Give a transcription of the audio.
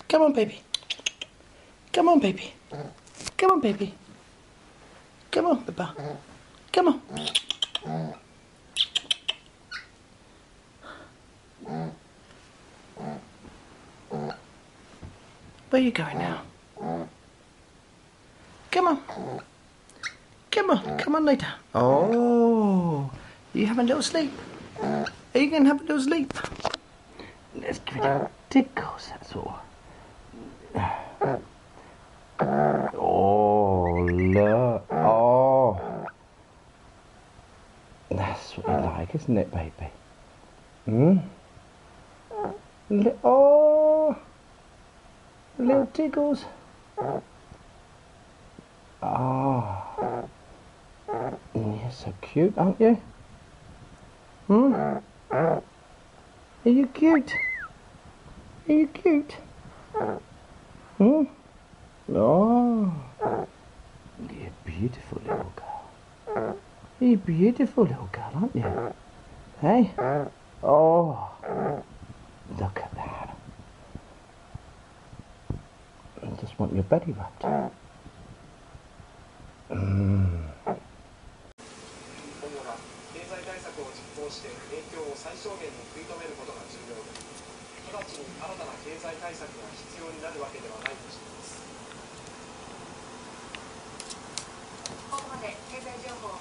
Come on, baby. Come on, baby. Come on, baby. Come on, Papa. Come on. Where are you going now? Come on. Come on. Come on, lay down. Oh, you having a little sleep? Are you going to have a little sleep? Let's give it a tickles, that's all. Oh, look. Oh. That's what you like, isn't it, baby? Hmm? Oh. Little tickles. Oh. You're so cute, aren't you? Hmm? Are you cute? Are you cute? Hmm? Oh. You're a beautiful little girl. You're a beautiful little girl, aren't you? Hey? Oh. Look at that. I just want your belly rubbed. Mm. 経済対策を実行して影響を最小限に食い止めることが重要で、直ちに新たな経済対策が必要になるわけではないとしています。ここまで経済情報